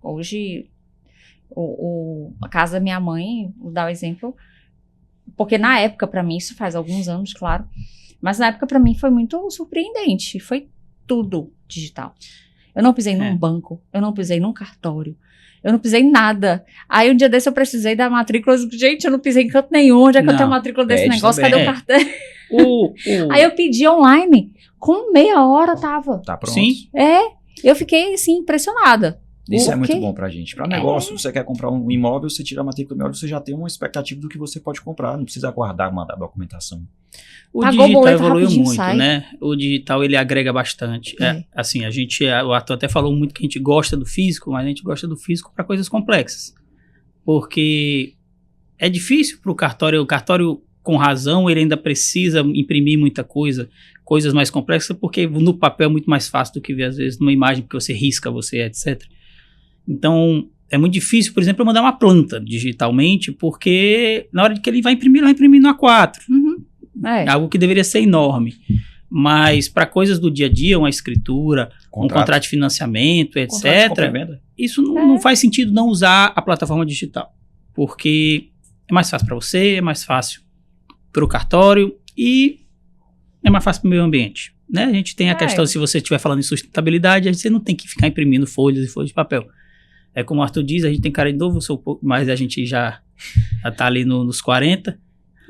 Hoje, a casa da minha mãe, vou dar o exemplo, porque na época, para mim, isso faz alguns anos, claro, mas na época, para mim, foi muito surpreendente. Foi tudo digital. Eu não pisei num banco, eu não pisei num cartório, eu não pisei em nada. Aí um dia desse eu precisei da matrícula, gente, eu não pisei em canto nenhum, onde é que eu tenho a matrícula desse negócio, também. cadê o cartão? Aí eu pedi online, com meia hora tava. Tá pronto. Sim. Eu fiquei, assim, impressionada. Isso é muito bom pra gente. Para negócio, você quer comprar um imóvel, você tira a matrícula do imóvel, você já tem uma expectativa do que você pode comprar. Não precisa aguardar, mandar a documentação. O Pagou digital boleto evoluiu rapidinho, muito, sai. né? O digital, ele agrega bastante. Assim, o Arthur até falou muito que a gente gosta do físico, mas a gente gosta do físico para coisas complexas. Porque é difícil para o cartório, com razão, ele ainda precisa imprimir muita coisa, coisas mais complexas, porque no papel é muito mais fácil do que ver, às vezes, numa imagem, porque você risca, etc. Então, é muito difícil, por exemplo, eu mandar uma planta digitalmente, porque na hora de que ele vai imprimir no A4. Algo que deveria ser enorme. Mas para coisas do dia a dia, uma escritura, um contrato de financiamento, etc., isso não faz sentido não usar a plataforma digital. Porque é mais fácil para você, é mais fácil para o cartório e é mais fácil para o meio ambiente. Né? A gente tem a questão, se você estiver falando em sustentabilidade, você não tem que ficar imprimindo folhas e folhas de papel. É como o Arthur diz, a gente tem cara de novo, eu sou um pouco mais, a gente já está ali nos 40,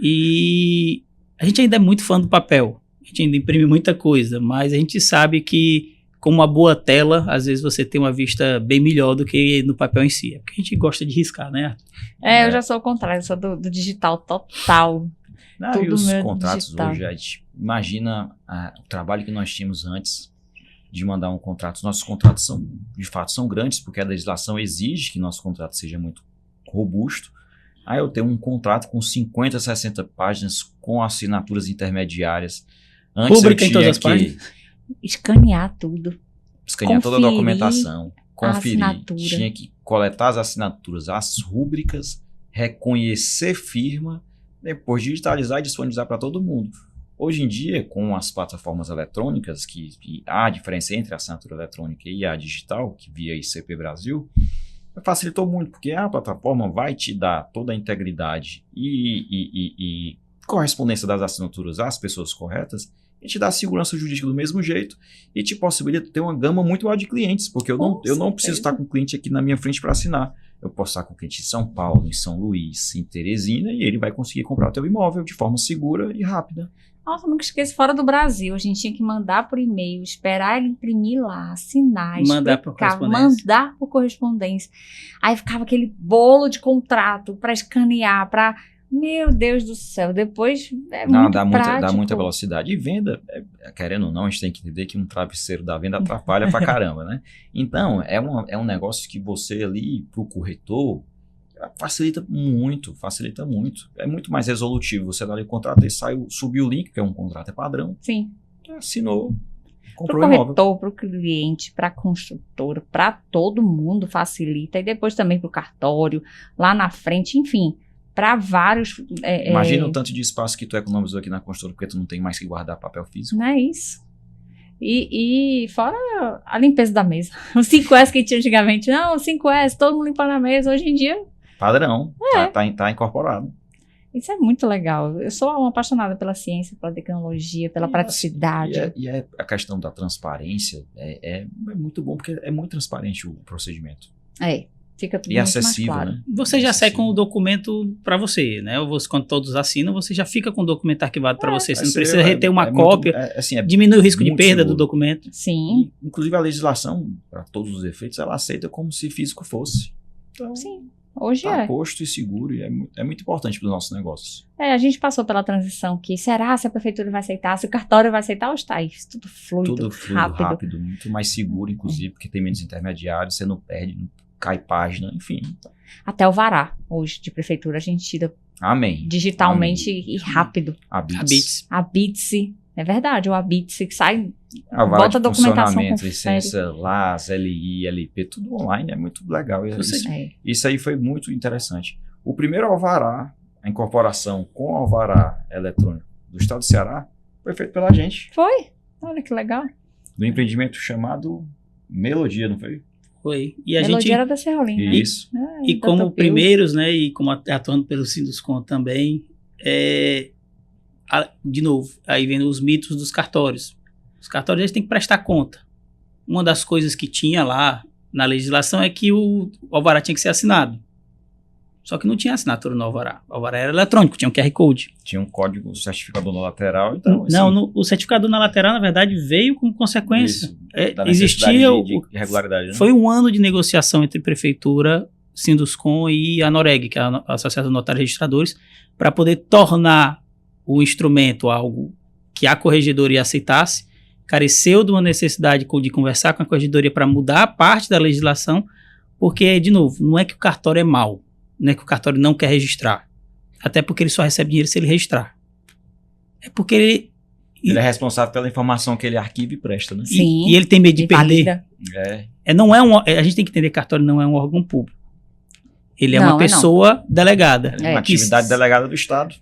e a gente ainda é muito fã do papel. A gente ainda imprime muita coisa, mas a gente sabe que com uma boa tela, às vezes você tem uma vista bem melhor do que no papel em si. É porque a gente gosta de riscar, né? Eu já sou o contrário, eu sou do digital total. E os contratos digital. Hoje, a gente imagina o trabalho que nós tínhamos antes de mandar um contrato. Nossos contratos de fato são grandes, porque a legislação exige que nosso contrato seja muito robusto. Aí eu tenho um contrato com 50, 60 páginas, com assinaturas intermediárias. Antes Pública em todas as páginas. Escanear tudo. Escanear toda a documentação. Conferir. Tinha que coletar as assinaturas, as rúbricas, reconhecer firma, depois digitalizar e disponibilizar para todo mundo. Hoje em dia, com as plataformas eletrônicas, que há a diferença entre a assinatura eletrônica e a digital, que via ICP Brasil, facilitou muito, porque a plataforma vai te dar toda a integridade e correspondência das assinaturas às pessoas corretas, e te dá segurança jurídica do mesmo jeito, e te possibilita ter uma gama muito maior de clientes, porque eu não preciso estar com o cliente aqui na minha frente para assinar. Eu posso estar com o cliente em São Paulo, em São Luís, em Teresina, e ele vai conseguir comprar o teu imóvel de forma segura e rápida. Nossa, nunca esqueço, fora do Brasil, a gente tinha que mandar por e-mail, esperar ele imprimir lá, assinar, mandar por correspondência. Aí ficava aquele bolo de contrato para escanear, meu Deus do céu, depois dá muita velocidade. E venda, querendo ou não, a gente tem que entender que um travesseiro da venda atrapalha pra caramba, né? Então, é um negócio que você ali, pro corretor, facilita muito. É muito mais resolutivo. Você dá ali o contrato e subiu o link, que é um contrato padrão. Sim. Assinou, comprou pro o imóvel. Pro corretor, pro cliente, pra construtora, pra todo mundo facilita. E depois também pro cartório, lá na frente, enfim, para vários... Imagina o tanto de espaço que tu economizou aqui na construtora, porque tu não tem mais que guardar papel físico. Não é isso. E fora a limpeza da mesa. O 5S que tinha antigamente, não, o 5S, todo mundo limpando a mesa. Hoje em dia... Padrão, tá incorporado. Isso é muito legal. Eu sou uma apaixonada pela ciência, pela tecnologia, pela praticidade. E a questão da transparência é muito bom, porque é muito transparente o procedimento. Fica tudo e muito acessível, mais claro. Né? Você já sai com o documento para você, né? Quando todos assinam, você já fica com o documento arquivado para você. Você não precisa reter uma cópia, diminui o risco de perda do documento. Sim. Inclusive a legislação, para todos os efeitos, ela aceita como se físico fosse. Então, sim. Hoje tá posto e seguro, e é muito importante para os nossos negócios. A gente passou pela transição que, será se a prefeitura vai aceitar, se o cartório vai aceitar, ou está isso? Tudo fluido, rápido, muito mais seguro, inclusive, porque tem menos intermediários, você não perde, não cai página, enfim. Até o vará, hoje, de prefeitura, a gente tira digitalmente e rápido. A Bitse. É verdade, o Bitse que sai, bota a documentação, licença, LAS, LI, LP, tudo online, é muito legal. Isso aí foi muito interessante. O primeiro alvará, a incorporação com o alvará eletrônico do estado do Ceará, foi feito pela gente. Foi? Olha que legal. Do empreendimento chamado Melodia, não foi? Foi. E a Melodia gente... era da Serrolim, né? Isso. E como primeiros, né, e como atuando pelo Sinduscon também, de novo, aí vem os mitos dos cartórios. Os cartórios eles têm que prestar conta. Uma das coisas que tinha lá na legislação é que o alvará tinha que ser assinado. Só que não tinha assinatura no alvará. O alvará era eletrônico, tinha um QR Code. Tinha um código, certificador na lateral. Então, o certificador na lateral, na verdade, veio como consequência. Existia de irregularidade, né? Foi um ano de negociação entre prefeitura, Sinduscon e a Noreg, que é a Associação de Notários Registradores, para poder tornar o instrumento algo que a corregedoria aceitasse. Careceu de uma necessidade de conversar com a corregedoria para mudar a parte da legislação, porque, de novo, não é que o cartório é mau, não é que o cartório não quer registrar. Até porque ele só recebe dinheiro se ele registrar. É porque ele é responsável pela informação que ele arquiva e presta, né? Sim. E ele tem medo de perder. É. A gente tem que entender que cartório não é um órgão público. Ele é Não, uma pessoa delegada. É uma atividade delegada do Estado.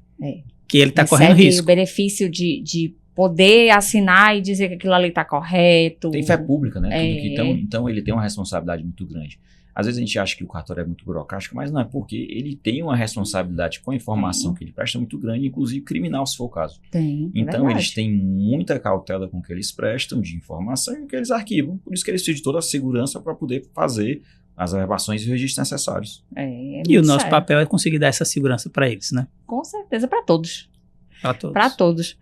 Que ele está correndo Recebe risco. o benefício de poder assinar e dizer que aquilo ali está correto. Tem fé pública, né? É. Então ele tem uma responsabilidade muito grande. Às vezes a gente acha que o cartório é muito burocrático, mas não é, porque ele tem uma responsabilidade com a informação que ele presta muito grande, inclusive criminal, se for o caso. Tem, Então verdade. eles têm muita cautela com o que eles prestam de informação e o que eles arquivam. Por isso que eles precisam de toda a segurança para poder fazer as averbações e registros necessários. É E o muito nosso sério. papel é conseguir dar essa segurança para eles, né? Com certeza, para todos. Para todos. Para todos.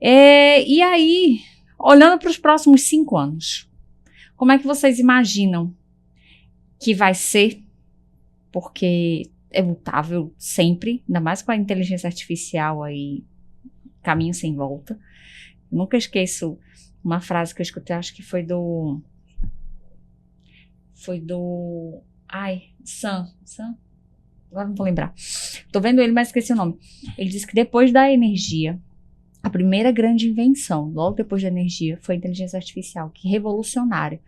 E aí, olhando para os próximos 5 anos, como é que vocês imaginam que vai ser? Porque é mutável sempre, ainda mais com a inteligência artificial aí, caminho sem volta. Eu nunca esqueço uma frase que eu escutei, acho que foi do Sam, agora não vou lembrar. Tô vendo ele, mas esqueci o nome. Ele disse que depois da energia, a primeira grande invenção, logo depois da energia, foi a inteligência artificial, que revolucionária.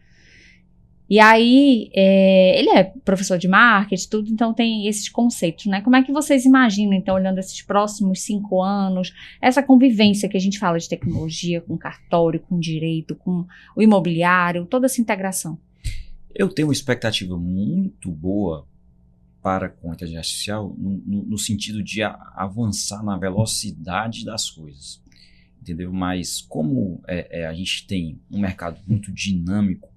E aí, ele é professor de marketing, tudo, então tem esses conceitos, né? Como é que vocês imaginam, então, olhando esses próximos 5 anos, essa convivência que a gente fala de tecnologia com cartório, com direito, com o imobiliário, toda essa integração? Eu tenho uma expectativa muito boa para com a inteligência artificial no sentido de avançar na velocidade das coisas, entendeu? Mas como a gente tem um mercado muito dinâmico,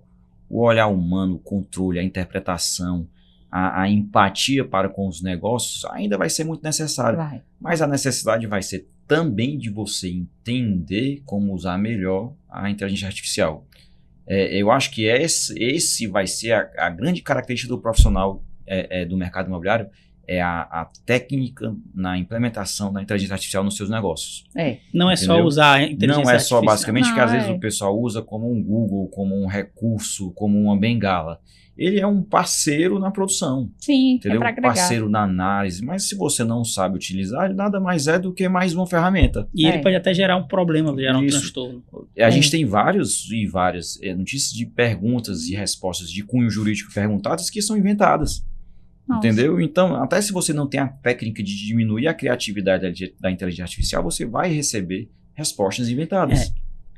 o olhar humano, o controle, a interpretação, a empatia para com os negócios ainda vai ser muito necessário. Mas a necessidade vai ser também de você entender como usar melhor a inteligência artificial. Eu acho que esse vai ser a grande característica do profissional do mercado imobiliário, é a técnica na implementação da inteligência artificial nos seus negócios. Não é só usar a inteligência artificial. Não é só basicamente Não, que às vezes o pessoal usa como um Google, como um recurso, como uma bengala. Ele é um parceiro na produção. Sim, entendeu? é para agregar. Parceiro na análise, mas se você não sabe utilizar, ele nada mais é do que mais uma ferramenta. E ele pode até gerar um problema, gerar um transtorno. A gente tem várias notícias de perguntas e respostas de cunho jurídico perguntadas que são inventadas. Nossa. Entendeu? Então, até se você não tem a técnica de diminuir a criatividade da inteligência artificial, você vai receber respostas inventadas.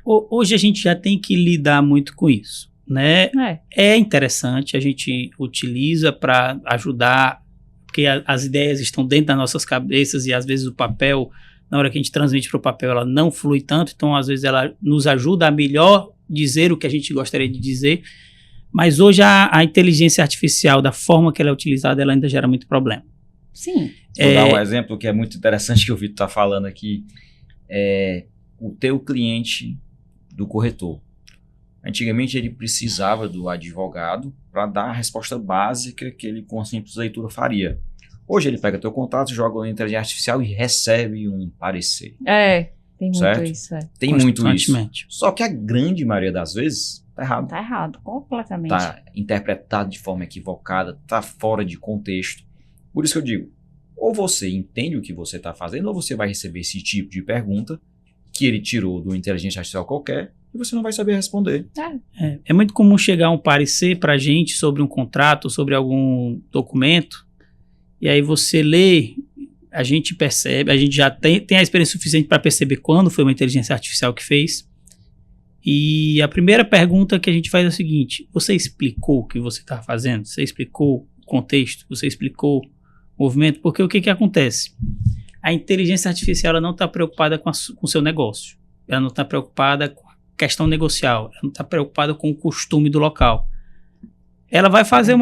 Hoje a gente já tem que lidar muito com isso, né? É interessante, a gente utiliza para ajudar, porque as ideias estão dentro das nossas cabeças e às vezes o papel, na hora que a gente transmite para o papel, ela não flui tanto, então às vezes ela nos ajuda a melhor dizer o que a gente gostaria de dizer. Mas hoje a inteligência artificial, da forma que ela é utilizada, ela ainda gera muito problema. Sim. Vou dar um exemplo que é muito interessante que o Vitor está falando aqui. O teu cliente do corretor. Antigamente ele precisava do advogado para dar a resposta básica que ele com a simples leitura faria. Hoje ele pega teu contato, joga na inteligência artificial e recebe um parecer. Tem muito certo? Isso. Tem muito isso. Só que a grande maioria das vezes tá errado. Tá errado, completamente. Tá interpretado de forma equivocada, tá fora de contexto. Por isso que eu digo, ou você entende o que você está fazendo, ou você vai receber esse tipo de pergunta que ele tirou do inteligência artificial qualquer e você não vai saber responder. É muito comum chegar um parecer pra gente sobre um contrato, sobre algum documento, e aí você lê, a gente percebe, a gente já tem a experiência suficiente para perceber quando foi uma inteligência artificial que fez. E a primeira pergunta que a gente faz é a seguinte: você explicou o que você está fazendo? Você explicou o contexto? Você explicou o movimento? Porque o que acontece? A inteligência artificial ela não está preocupada com o seu negócio. Ela não está preocupada com a questão negocial. Ela não está preocupada com o costume do local. Ela vai fazer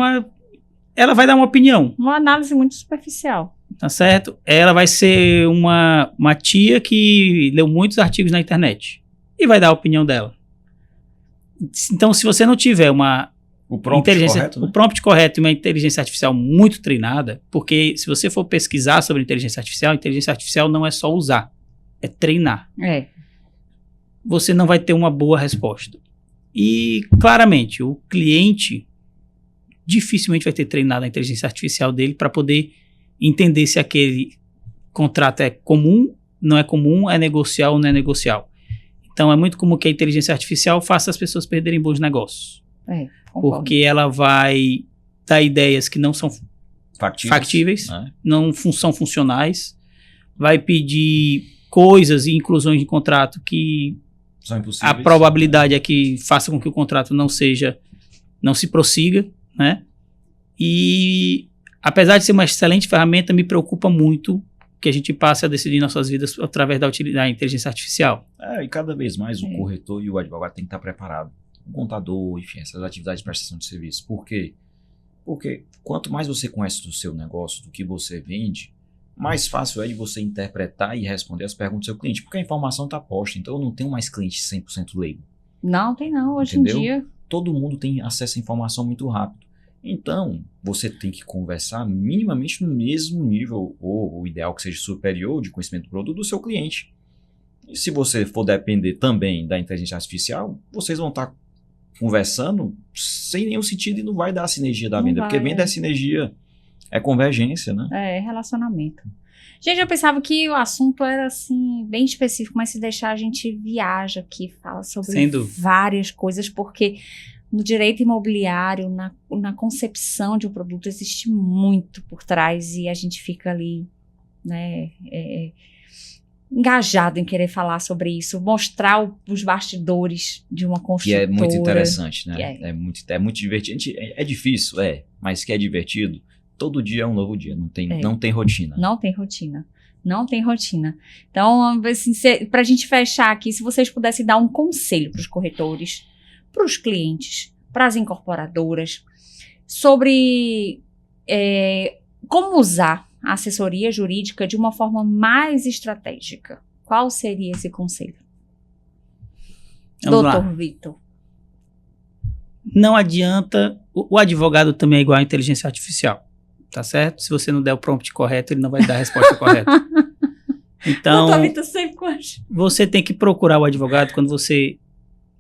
ela vai dar uma opinião. Uma análise muito superficial. Tá certo? Ela vai ser uma tia que leu muitos artigos na internet e vai dar a opinião dela. Então, se você não tiver o prompt correto e uma inteligência artificial muito treinada, porque se você for pesquisar sobre inteligência artificial não é só usar, é treinar. Você não vai ter uma boa resposta. E, claramente, o cliente dificilmente vai ter treinado a inteligência artificial dele para poder entender se aquele contrato é comum, não é comum, é negocial ou não é negocial. Então, é muito comum que a inteligência artificial faça as pessoas perderem bons negócios. Concordo. Porque ela vai dar ideias que não são factíveis, né? não são funcionais, vai pedir coisas e inclusões de contrato que São impossíveis. a probabilidade é que faça com que o contrato não se prossiga, né? E apesar de ser uma excelente ferramenta, me preocupa muito que a gente passe a decidir nossas vidas através da inteligência artificial. E cada vez mais o corretor e o advogado têm que estar preparados. O contador, enfim, essas atividades de prestação de serviço. Por quê? Porque quanto mais você conhece do seu negócio, do que você vende, mais fácil é de você interpretar e responder as perguntas do seu cliente, porque a informação está posta. Então eu não tenho mais cliente 100% leigo. Não, tem não. Hoje Entendeu? em dia... Todo mundo tem acesso à informação muito rápido. Então, você tem que conversar minimamente no mesmo nível, ou o ideal que seja superior de conhecimento do produto do seu cliente. E se você for depender também da inteligência artificial, vocês vão estar conversando sem nenhum sentido e não vai dar a sinergia da venda. Porque venda é sinergia, é convergência, né? É relacionamento. Gente, eu pensava que o assunto era assim, bem específico, mas se deixar a gente viaja aqui, fala sobre várias coisas, porque no direito imobiliário, na concepção de um produto, existe muito por trás e a gente fica ali, né, engajado em querer falar sobre isso, mostrar os bastidores de uma construtora. Que é muito interessante, né? É muito divertido. É difícil, mas que é divertido. Todo dia é um novo dia, não tem rotina. Não tem rotina. Não tem rotina. Então, assim, para a gente fechar aqui, se vocês pudessem dar um conselho para os corretores, para os clientes, para as incorporadoras, sobre como usar a assessoria jurídica de uma forma mais estratégica. Qual seria esse conselho? Doutor Vitor. Não adianta, o advogado também é igual à inteligência artificial, tá certo? Se você não der o prompt correto, ele não vai dar a resposta correta. Então, você tem que procurar o advogado quando você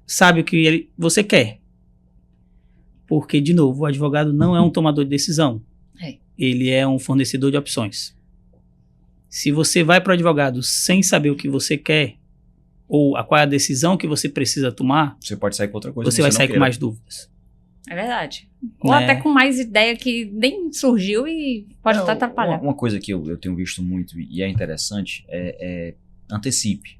sabe o que você quer. Porque, de novo, o advogado não é um tomador de decisão. Ele é um fornecedor de opções. Se você vai para o advogado sem saber o que você quer, ou qual é a decisão que você precisa tomar, você pode sair com outra coisa. Você vai sair com mais dúvidas. É verdade. Ou até com mais ideia que nem surgiu e pode até atrapalhar. Uma coisa que eu tenho visto muito e é interessante é antecipe.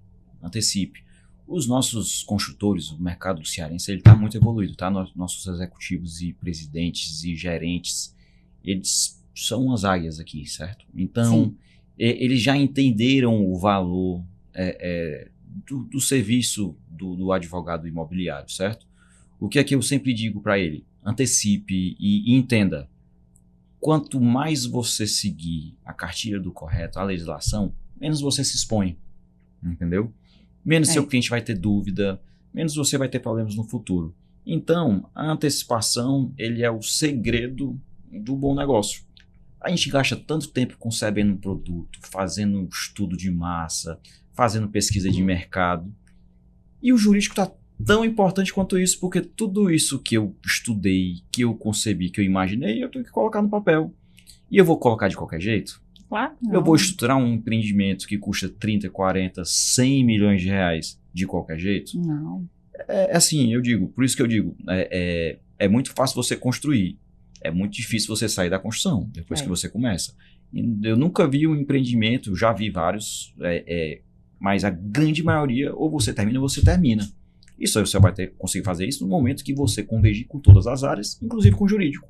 Os nossos construtores, o mercado cearense, ele está muito evoluído, tá? Nossos executivos e presidentes e gerentes, eles são as águias aqui, certo? Então, eles já entenderam o valor do serviço do advogado imobiliário, certo? O que é que eu sempre digo para ele? Antecipe e entenda. Quanto mais você seguir a cartilha do correto, a legislação, menos você se expõe, entendeu? Menos seu cliente vai ter dúvida, menos você vai ter problemas no futuro. Então, a antecipação, ele é o segredo do bom negócio. A gente gasta tanto tempo concebendo um produto, fazendo estudo de massa, fazendo pesquisa de mercado. E o jurídico está tão importante quanto isso, porque tudo isso que eu estudei, que eu concebi, que eu imaginei, eu tenho que colocar no papel. E eu vou colocar de qualquer jeito? Claro. Eu vou estruturar um empreendimento que custa 30, 40, 100 milhões de reais de qualquer jeito? Não. Assim, por isso que eu digo, é muito fácil você construir, é muito difícil você sair da construção, depois que você começa. Eu nunca vi um empreendimento, já vi vários, mas a grande maioria, ou você termina ou você termina. Isso aí você vai conseguir fazer isso no momento que você convergir com todas as áreas, inclusive com o jurídico.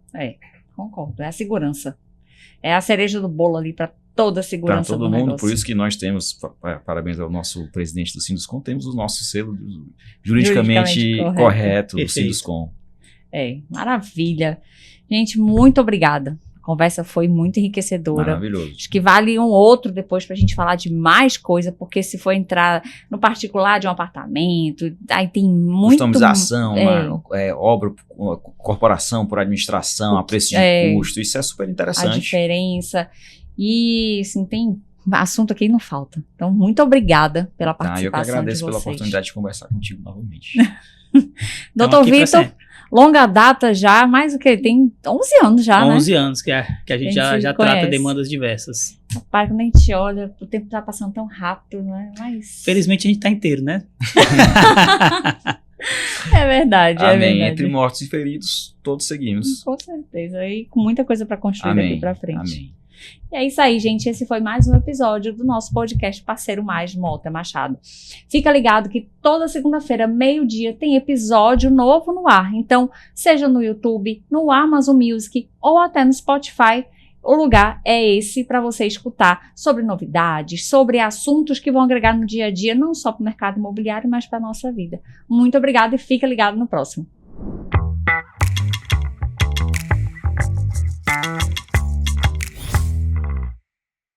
Concordo, é a segurança. É a cereja do bolo ali para toda a segurança do negócio. Para todo mundo, por isso que nós temos, parabéns ao nosso presidente do Sinduscom, temos o nosso selo juridicamente correto do Sinduscom. Maravilha. Gente, muito obrigada. A conversa foi muito enriquecedora. Maravilhoso. Acho que vale um outro depois pra gente falar de mais coisa, porque se for entrar no particular de um apartamento, aí tem muito... Customização, obra, corporação por administração, a preço de custo, isso é super interessante. A diferença. E, assim, tem assunto aqui não falta. Então, muito obrigada pela participação de vocês. Eu que agradeço pela oportunidade de conversar contigo novamente. Doutor Vitor, longa data já, mais o que? Tem 11 anos já, 11 anos que a gente já trata demandas diversas. Rapaz, quando a gente olha, o tempo tá passando tão rápido, né? Mas... Felizmente a gente tá inteiro, né? É verdade, Amém. é verdade. Entre mortos e feridos, todos seguimos. Com certeza. E com muita coisa para construir Amém. daqui para frente. Amém. E é isso aí, gente. Esse foi mais um episódio do nosso podcast Parceiro Mais, Mota Machado. Fica ligado que toda segunda-feira, meio-dia, tem episódio novo no ar. Então, seja no YouTube, no Amazon Music ou até no Spotify, o lugar é esse para você escutar sobre novidades, sobre assuntos que vão agregar no dia a dia, não só para o mercado imobiliário, mas para a nossa vida. Muito obrigada e fica ligado no próximo.